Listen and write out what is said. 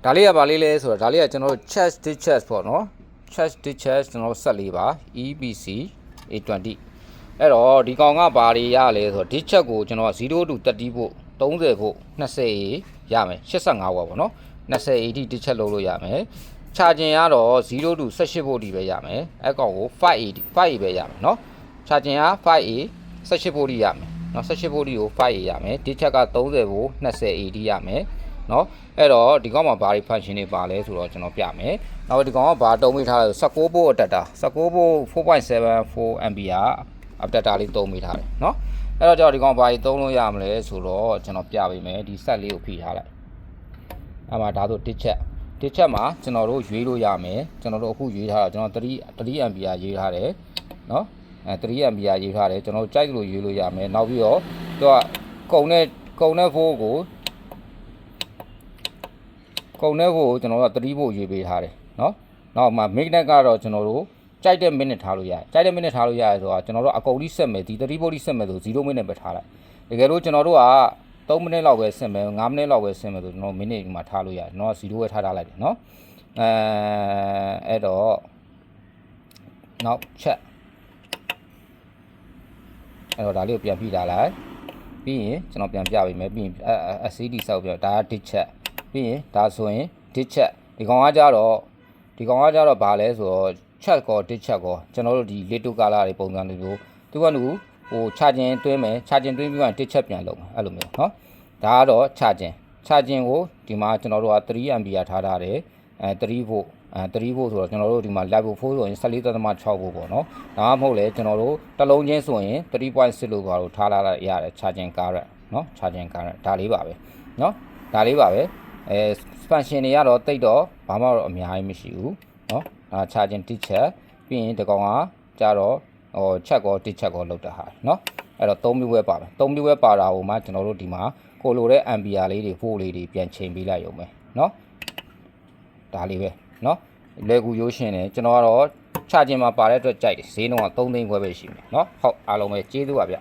ဒါလေးကဘာလေးလဲဆိုတော့ဒါလေးကကျွန်တော်တို့ chess ditches ပေါ့နော် chess ditches ကျွန်တော်ဆက်လေးပါ EBC A20 အဲ့တော့ဒီကောင်ကဘာတွေရလဲဆိုတော့ ditches ကိုကျွန်တော်0 to 30ဖို့30ဖို့20ရမယ်85ဝါပေါ့နော်20 80 ditches လုပ်လို့ရမယ်ချာကျင်ရတော့0 to 18ဖို့ဒီပဲရမယ်အဲ့ကောင်ကို5ပဲရမယ်နော်ချာကျင်ရ5A 18ဖို့ဒီရမယ်နော်18ဖို့ဒီကို5A ရမယ် ditches က30ဖို့20 80ရမယ်နော်အဲ့တော့ဒီကောင်မှာဘာတွေ function တွေပါလဲဆိုတော့ကျွန်တော်ပြမယ်နောက်ဒီကောင်ကဘာတုံးမိထားလဲ16ဖို့ adapter 16ဖို့ 4.74 ampere adapter လေးတုံးမိထားတယ်နော်အဲ့တော့ကျွန်တော်ဒီကောင်ဘာတွေတုံးလို့ရမလဲဆိုတော့ကျွန်တော်ပြပေးမယ်ဒီ set လေးကိုဖိထားလိုက်အဲ့မှာဒါဆို ditches မှာကျွန်တော်တို့ရွေးလို့ရမယ်ကျွန်တော်တို့အခုရွေးထားတာကျွန်တော်3 ampere ရွေးထားတယ်နော်3 ampere ရွေးထားတယ်ကျွန်တော်တို့ကြိုက်လို့ရွေးလို့ရမယ်နောက်ပြီးတော့သူကကုန်တဲ့ဖို့ကိုကျွန်တော်တို့3ဖို့ရေးပေးထားတယ်เนาะနောက်မှာ magnet ကတော့ကျွန်တော်တို့ကြိုက်တဲ့ minute ထားလို့ရတယ်ကြိုက်တဲ့ minute ထားလို့ရတယ်ဆိုတော့ကျွန်တော်တို့အကုန်ကြီးဆက်မယ်ဒီ3ဖို့ကြီးဆက်မယ်ဆို0 minute ပဲထားလိုက်တကယ်လို့ကျွန်တော်တို့က3 minute လောက်ပဲဆက်မယ်5 minute လောက်ပဲဆက်မယ်ဆိုကျွန်တော် minute မှာထားလို့ရတယ်ကျွန်တော်0ပဲထားလိုက်တယ်เนาะအဲ့တော့နောက်ချက်အဲ့တော့ဒါလေးကိုပြန်ပြထားလိုက်ပြီးရင်ကျွန်တော်ပြန်ပြပေးမယ်ပြီးရင် SCD ဆောက်ပြဒါက ditchesပြီးရင်ဒါဆိုရင် ditches ဒီကောင်ကကြတော့ဘာလဲဆိုတော့ chat ကော ditches ကောကျွန်တော်တို့ဒီ little color တွေပုံစံတွေမျိုးသူကဟို charging တွင်းမယ် charging တွင်းပြီးတော့ ditches ပြန်လုပ်မယ်အဲ့လိုမျိုးเนาะဒါကတော့ charging ကိုဒီမှာကျွန်တော်တို့က3 ampere ထားထားတယ်3 volt 3 volt ဆိုတော့ကျွန်တော်တို့ဒီမှာ level 4ဆိုရင်14.6 volt ပေါ့เนาะဒါမှမဟုတ်လေကျွန်တော်တို့တစ်လုံးချင်းဆိုရင် 3.6 လို့ပါလို့ထားလာရတယ် charging current เนาะ charging current ဒါလေးပါပဲเนาะဒါလေးပါပဲfunction တွေကတော့တိတ်တော့ဘာမှတော့အများကြီးမရှိဘူးเนาะဒါ charging ditches ပြီးရင်ဒီကောင်ကကြတော့ချက်ကော ditches ကောလောက်တာဟာเนาะအဲ့တော့3မျိုးပဲပါမယ်3မျိုးပဲပါတာဟိုမှာကျွန်တော်တို့ဒီမှာကိုလိုတဲ့ ampere လေးတွေ volt လေးတွေပြန်ချိန်ပေးလိုက်ရုံပဲเนาะဒါလေးပဲเนาะလေကူရိုးရှင်းတယ်ကျွန်တော်ကတော့ charging မှာပါတဲ့အတွက်ကြိုက်တယ်ဈေးနှုန်းက3သိန်းခွဲပဲရှိမယ်เนาะဟုတ်အားလုံးပဲကျေးဇူးပါဗျ